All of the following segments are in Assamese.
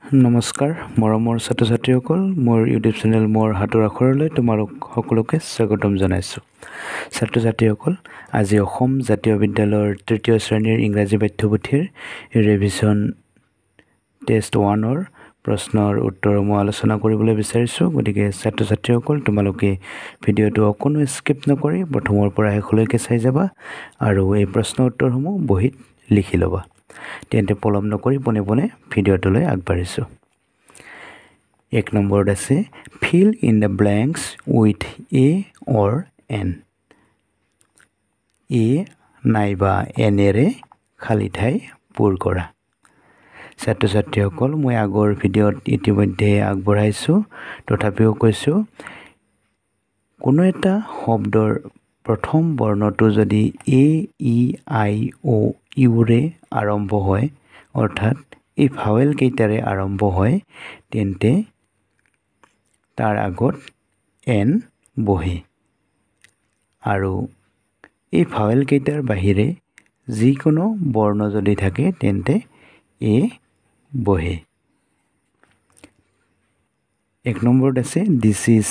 নমস্কাৰ মৰমৰ ছাত্ৰ ছাত্ৰীসকল মোৰ ইউটিউব চেনেল মোৰ হাতৰ আখৰলৈ তোমালোক সকলোকে স্বাগতম জনাইছোঁ। ছাত্ৰ ছাত্ৰীসকল, আজি অসম জাতীয় বিদ্যালয়ৰ তৃতীয় শ্ৰেণীৰ ইংৰাজী পাঠ্যপুথিৰ ৰিভিজন টেষ্ট 1ৰ প্ৰশ্নৰ উত্তৰ মই আলোচনা কৰিবলৈ বিচাৰিছোঁ। গতিকে ছাত্ৰ ছাত্ৰীসকল, তোমালোকে ভিডিঅ'টো অকণো স্কিপ নকৰি প্ৰথমৰ পৰা শেষলৈকে চাই যাবা আৰু এই প্ৰশ্ন উত্তৰসমূহ বহীত লিখি ল'বা। তেন্তে পলম নকৰি পোনে পোনে ভিডিঅ'টোলৈ আগবাঢ়িছোঁ। 1 নম্বৰত আছে fill in the blanks with a or an. A নাইবা এনেৰে খালী ঠাই পূৰ কৰা। ছাত্ৰ ছাত্ৰীসকল, মই আগৰ ভিডিঅ'ত ইতিমধ্যে আগবঢ়াইছোঁ, তথাপিও কৈছোঁ, কোনো এটা শব্দৰ প্ৰথম বৰ্ণটো যদি এ, ই, আই, অ', ইউৰে আৰম্ভ হয়, অৰ্থাৎ এই ভাৱেল কেইটাৰে আৰম্ভ হয়, তেন্তে তাৰ আগত এন বহে। আৰু এই ভাৱেল কেইটাৰ বাহিৰে যিকোনো বৰ্ণ যদি থাকে তেন্তে এ বহে। 1 নম্বৰত আছে দিছ ইজ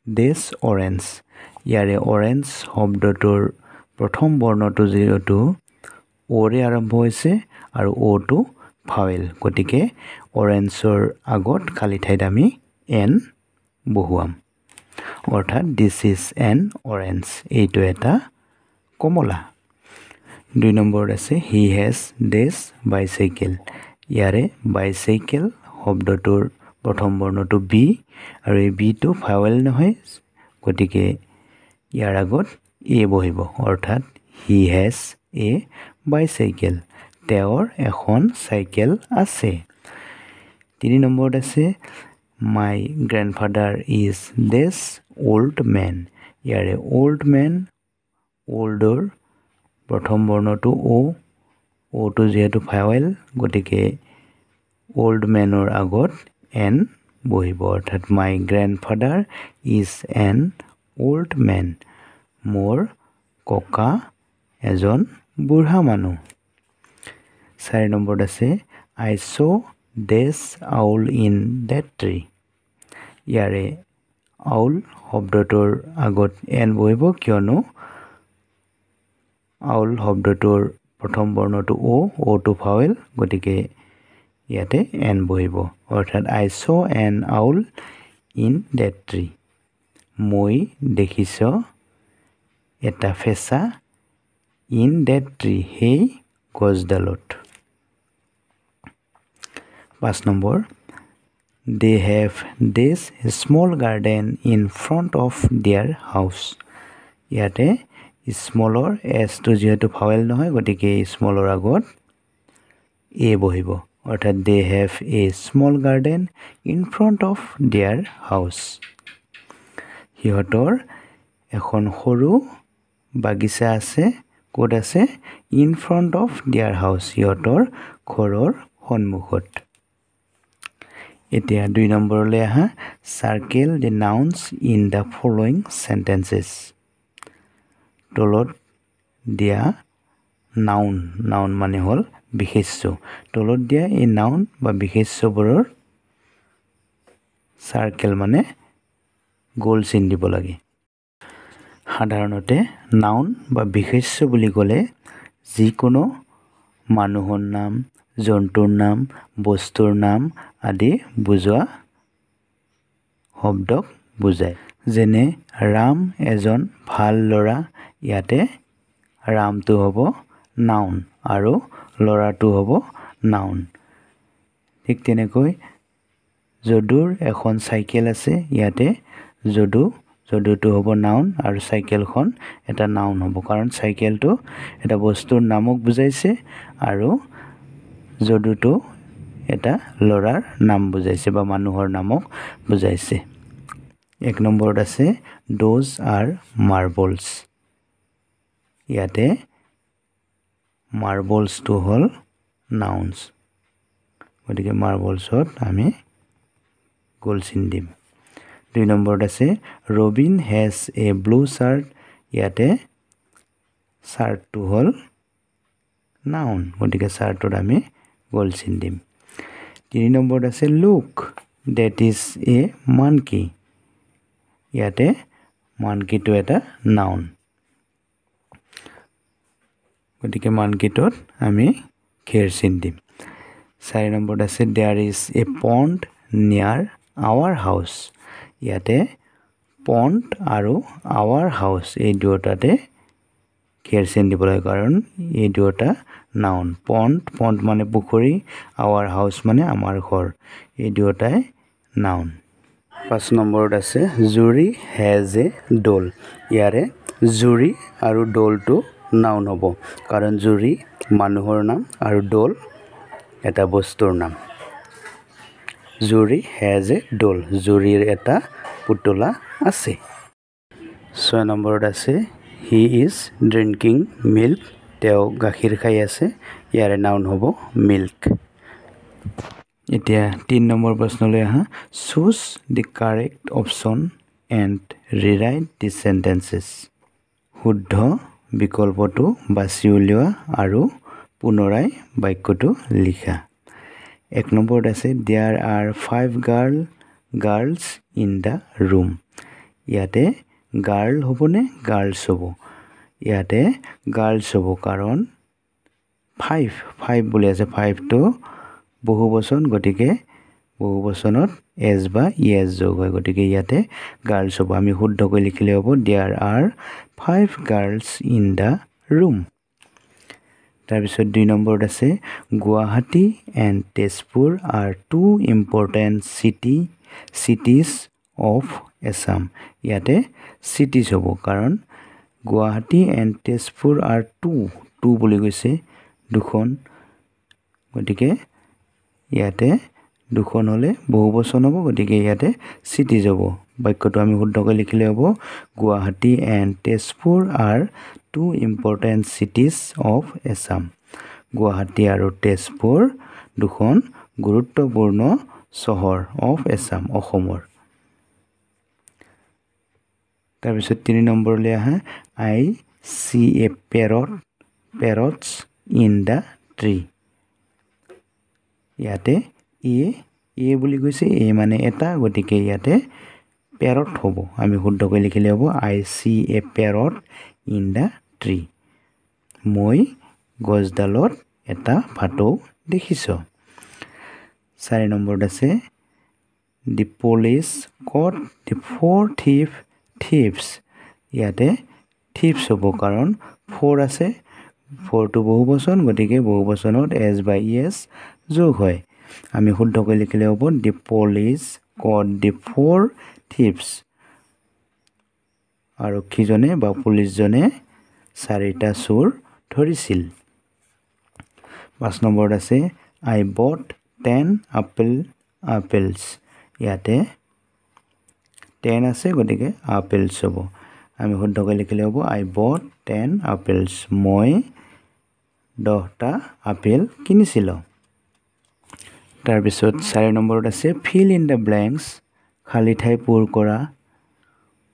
ডেছ অৰেঞ্জ। ইয়াৰে অৰেঞ্জ শব্দটোৰ প্ৰথম বৰ্ণটো যিহেতু অ'ৰে আৰম্ভ হৈছে আৰু অ'টো ভাৱেল, গতিকে অৰেঞ্জৰ আগত খালী ঠাইত আমি এন বহুৱাম, অৰ্থাৎ দিছ ইজ এন অৰেঞ্জ, এইটো এটা কমলা। 2 নম্বৰত আছে হি হেজ ডেছ বাইচাইকেল। ইয়াৰে বাইচাইকেল শব্দটোৰ প্ৰথম বৰ্ণটো বি আৰু এই বিটো ভাৱেল নহয়, গতিকে ইয়াৰ আগত এ বহিব, অৰ্থাৎ হি হেজ এ বাইচাইকেল, তেওঁৰ এখন চাইকেল আছে। 3 নম্বৰত আছে my grandfather is dash old man. ইয়াৰে অল্ড মেন, অল্ডৰ প্ৰথম বৰ্ণটো অ'টো যিহেতু ভাৱেল, গতিকে অল্ড মেনৰ আগত এন বহিব, অৰ্থাৎ my grandfather is an old man, মোৰ ককা এজন বুঢ়া মানুহ। 4 নম্বৰত আছে আই ছ ডেছ আউল ইন ডেট ট্ৰী। ইয়াৰে আউল শব্দটোৰ আগত এন বহিব, কিয়নো আউল শব্দটোৰ প্ৰথম বৰ্ণটো অ'টো ভাৱেল, গতিকে ইয়াতে এন বহিব, অৰ্থাৎ আই ছ এন আউল ইন ডেট ট্ৰী, মই দেখিছ এটা ফেঁচা ইন ডেট ট্ৰী, সেই গছডালত। 5 নম্বৰ they have this small garden in front of their house. ইয়াতে স্মলৰ এছটো যিহেতু ভাৱেল নহয়, গতিকে স্মলৰ আগত এ বহিব, অৰ্থাৎ they have a small garden in front of their house, সিহঁতৰ এখন সৰু বাগিচা আছে। ক'ত আছে? In front of their house, সিহঁতৰ ঘৰৰ সন্মুখত। এতিয়া 2 নম্বৰলৈ আহা, circle the nouns in the following sentences. তলত দিয়া নাউন মানে হ'ল বিশেষ্য, তলত দিয়া এই নাউন বা বিশেষ্যবোৰৰ চাৰ্কেল মানে গোল চিন দিব লাগে। সাধাৰণতে নাউন বা বিশেষ্য বুলি ক'লে যিকোনো মানুহৰ নাম, জন্তুৰ নাম, বস্তুৰ নাম আদি বুজোৱা শব্দক বুজায়। যেনে ৰাম এজন ভাল ল'ৰা, ইয়াতে ৰামটো হ'ব নাউন আৰু ল'ৰাটো হ'ব নাউন। ঠিক তেনেকৈ যদুৰ এখন চাইকেল আছে, ইয়াতে যদুটো হ'ব নাউন আৰু চাইকেলখন এটা নাউন হ'ব, কাৰণ চাইকেলটো এটা বস্তুৰ নামক বুজাইছে আৰু যদুটো এটা ল'ৰাৰ নাম বুজাইছে বা মানুহৰ নামক বুজাইছে। 1 নম্বৰত আছে দ'জ আৰ মাৰ্বলছ। ইয়াতে মাৰ্বলছটো হ'ল নাউন্স, গতিকে মাৰ্বলছত আমি গোল চিন দিম। 2 নম্বৰত আছে Robin has a blue shirt. ইয়াতে চাৰ্টটো হ'ল নাউন, গতিকে চাৰ্টত আমি গোল চিন দিম। 3 নম্বৰত আছে look, that is a monkey. ইয়াতে monkey টো এটা noun. গতিকে monkeyটোত আমি খেৰ চিন দিম. 4 নম্বৰত আছে there is a pond near our house. ইয়াতে pond আৰু our house এই দুটাতে খেৰ চিন দিব লাগে কাৰণ এই দুটা noun. pond মানে পুখুৰী, our house মানে আমাৰ ঘৰ, এই দুটাই noun. 5 নম্বৰত আছে Juri has a doll. ইয়াৰে Juri আৰু doll টো noun হ'ব কাৰণ Juri মানুহৰ নাম আৰু doll এটা বস্তুৰ নাম. Juri has a doll. Juriৰ এটা পুতলা আছে. 6 নম্বৰত আছে he is drinking milk. তেওঁ গাখীৰ খাই আছে. ইয়াৰে noun হ'ব milk. এতিয়া 3 নম্বৰ প্ৰশ্নলৈ আহা. Choose the correct option and rewrite the sentences. শুদ্ধ বিকল্পটো বাছি উলিওৱা আৰু পুনৰাই বাক্যটো লিখা. 1 নম্বৰত আছে there are 5 girls in the room. ইয়াতে girl হ'বনে girls হ'ব? ইয়াতে girls হ'ব কাৰণ 5 বুলি আছে. 5 টো বহুবচন, গতিকে বহুবচনত s বা es যোগ হয়, গতিকে ইয়াতে girls হ'ব. আমি শুদ্ধকৈ লিখিলে হ'ব there are 5 girls in the room. তাৰপিছত 2 নম্বৰত আছে Guwahati and Tezpur are 2 important cities of Assam. ইয়াতে cities হ'ব কাৰণ Guwahati and Tezpur are 2 বুলি কৈছে, দুখন, গতিকে ইয়াতে দুখন হ'লে বহুবচন হ'ব, গতিকে ইয়াতে cities হ'ব. বাক্যটো আমি শুদ্ধকৈ লিখিলে হ'ব Guwahati and Tezpur are 2 important cities of Assam. Guwahati আৰু তেজপুৰ দুখন গুৰুত্বপূৰ্ণ চহৰ of Assam, অসমৰ. তাৰপিছত 3 নম্বৰলৈ আহা I see a parrots in the tree. ইয়াতে এ বুলি কৈছে, এ মানে এটা, গতিকে ইয়াতে parrot হ'ব. আমি শুদ্ধকৈ লিখিলে হ'ব I see a parrot in the tree. মই গছডালত এটা ভাটৌ দেখিছোঁ. 4 নম্বৰত আছে the police caught the 4 thieves. ইয়াতে thieves হ'ব কাৰণ 4 আছে, 4 টো বহুবচন, গতিকে বহুবচনত s বা es যোগ হয়. আমি শুদ্ধকৈ লিখিলে হ'ব the police caught the 4 thieves. আৰক্ষীজনে বা পুলিচজনে 4টা চোৰ ধৰিছিল. 5 নম্বৰত আছে I bought 10 apples. ইয়াতে 10 আছে, গতিকে apples হ'ব. আমি শুদ্ধকৈ লিখিলে হ'ব I bought 10 apples. মই 10টা আপেল কিনিছিলোঁ. তাৰপিছত 4 নম্বৰত আছে fill in the blanks. খালী ঠাই পূৰ কৰা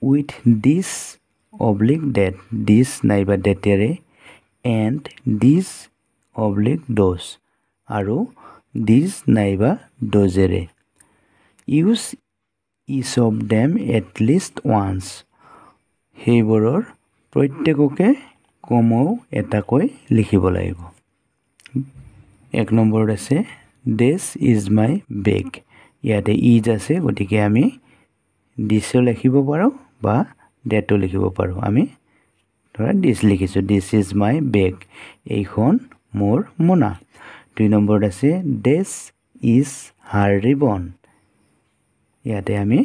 with this oblique that, this নাইবা thatেৰে, and this oblique those আৰু this নাইবা thoseৰে. use each of them at least once. সেইবোৰৰ প্ৰত্যেককে কমেও এটাকৈ লিখিব লাগিব. 1 নম্বৰত আছে this is my bag. ইয়াতে is আছে, গতিকে আমি this লিখিব পাৰোঁ বা that লিখিব পাৰোঁ. আমি ধৰা this লিখিছোঁ, this is my bag. এইখন মোৰ মোনা. 2 নম্বৰত আছে this is her ribbon. ইয়াতে আমি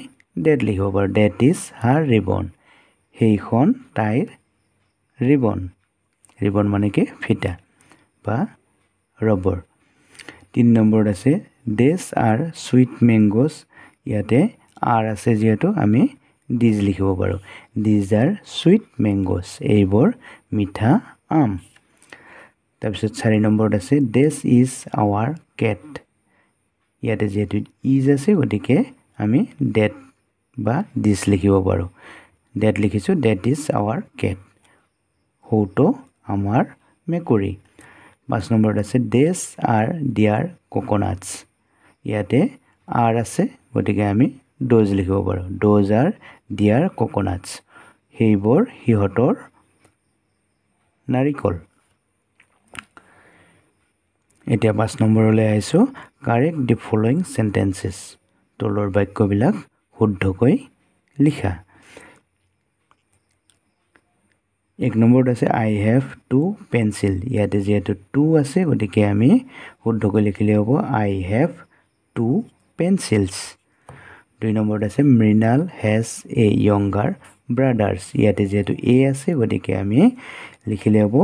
that লিখিব পাৰোঁ, that is her ribbon. সেইখন তাইৰ ৰিবন মানে কি ফিটা বা ৰবৰ. 3 নম্বৰত আছে these are sweet mangoes. ইয়াতে are আছে যিহেতু আমি these লিখিব পাৰোঁ, these are sweet mangoes. এইবোৰ মিঠা আম. তাৰপিছত 4 নম্বৰত আছে this is our cat. ইয়াতে যেহেতু is আছে, গতিকে আমি that বা this লিখিব পাৰোঁ. that লিখিছোঁ, that is our cat. সৌটো আমাৰ মেকুৰী. 5 নম্বৰত আছে these are their coconuts. ইয়াতে আৰ আছে গতিকে আমি ডজ লিখিব পাৰোঁ ডজ আৰ দিয়াৰ কোকোনাটছ সেইবোৰ সিহঁতৰ নাৰিকল এতিয়া 5 নম্বৰলৈ আহিছোঁ কাৰেক্ট দি ফলোইং সেন্টেন্সেস তলৰ বাক্যবিলাক শুদ্ধকৈ লিখা 1 নম্বৰত আছে আই হ্যাভ টু পেন্সিল ইয়াতে যেহেতু টু আছে গতিকে আমি শুদ্ধকৈ লিখিলে হ'ব আই হ্যাভ টু পেন্সিলস 2 নম্বৰত আছে Mrinal has a younger brothers ইয়াতে যেহেতু এ আছে গতিকে আমি লিখিলে হ'ব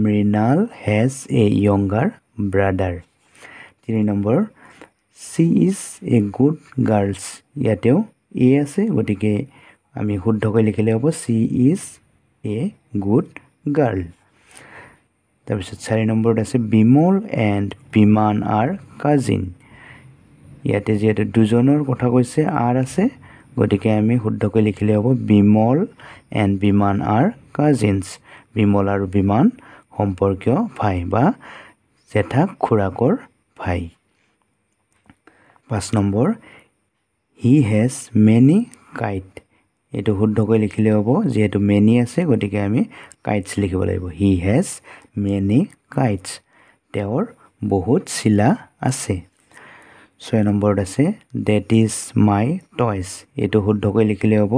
Mrinal has a younger brother 3 number she is a good girl ইয়াতেও এ আছে গতিকে আমি শুদ্ধকৈ লিখিলে হ'ব she is a good girl তাৰপিছত 4 নম্বৰত আছে Bimal and Biman are cousin ইয়াতে যেহেতু দুজনৰ কথা কৈছে আৰ আছে গতিকে আমি শুদ্ধকৈ লিখিলে হ'ব Bimal and Biman are cousins Bimal আৰু বিমান সম্পৰ্কীয় ভাই বা জেঠা খুৰাকৰ ভাই 5 number he has many kite এটো শুদ্ধকৈ লিখিলে হ'ব যেহেতু many আছে গতিকে আমি kites লিখিব লাগিব he has many kites তেওঁৰ বহুত চিলা আছে 6 নম্বৰত আছে that is my toys এটো শুদ্ধকৈ লিখিলে হ'ব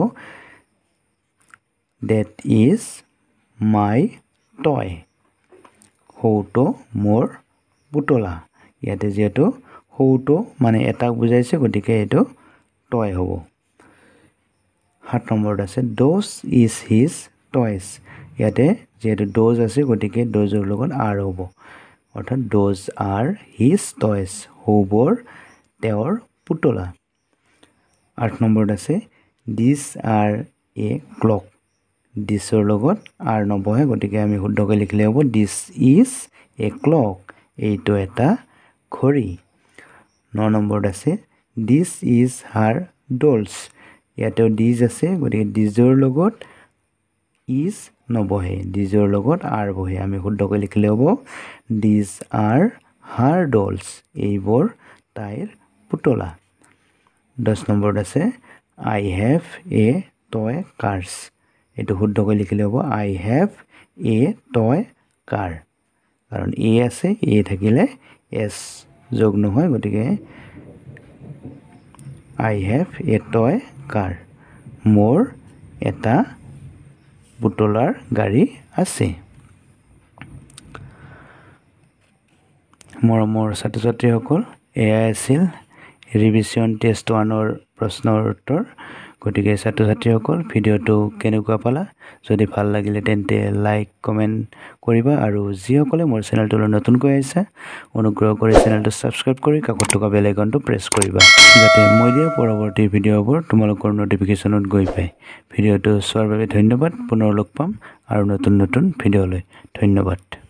that is my toy হৌটো মোৰ পুতলা ইয়াতে যেহেতু হৌটো মানে এটাক বুজাইছে গতিকে এটো টয় হ'ব 7 নম্বৰত আছে those is his toys ইয়াতে যেহেতু those আছে গতিকে those ৰ লগত are হ'ব অৰ্থাৎ those are his toys হৌবোৰ তেওঁৰ পুতলা 8 নম্বৰত আছে these are a clock this ৰ লগত are নবহে গতিকে আমি শুদ্ধকৈ লিখিলে হ'ব this is a clock এইটো এটা ঘড়ী 9 নম্বৰত আছে this is her dolls ইয়াতেও this আছে গতিকে this ৰ লগত is নবহে this ৰ লগত are বহে আমি শুদ্ধকৈ লিখিলে হ'ব these are her dolls এইবোৰ তাইৰ পুতলা 10 নম্বৰত আছে I have a toy cars এটো শুদ্ধকৈ লিখিলে হ'ব I have a toy car কাৰণ a আছে a থাকিলে s যোগ নহয় গতিকে I have a toy car মোৰ এটা পুতলাৰ গাড়ী আছে মৰমৰ ছাত্ৰ-ছাত্ৰীসকল এয়া আছিল ৰিভিজন টেষ্ট 1 ৰ প্ৰশ্নৰ উত্তৰ গতিকে ছাত্ৰ-ছাত্ৰীসকল ভিডিওটো কেনেকুৱা পালা যদি ভাল লাগিলে তেন্তে লাইক কমেন্ট কৰিবা আৰু যিসকলে মোৰ চেনেলটোলৈ নতুনকৈ আহিছে অনুগ্ৰহ কৰি চেনেলটো সাবস্ক্ৰাইব কৰি কাষত থকা বেল আইকনটো প্ৰেছ কৰিবা যাতে মই দিয়া পৰৱৰ্তী ভিডিওবোৰ তোমালোকৰ নটিফিকেশ্যনত গৈ পায় ভিডিওটো চোৱাৰ বাবে ধন্যবাদ পুনৰ লগ পাম আৰু নতুন ভিডিওলৈ ধন্যবাদ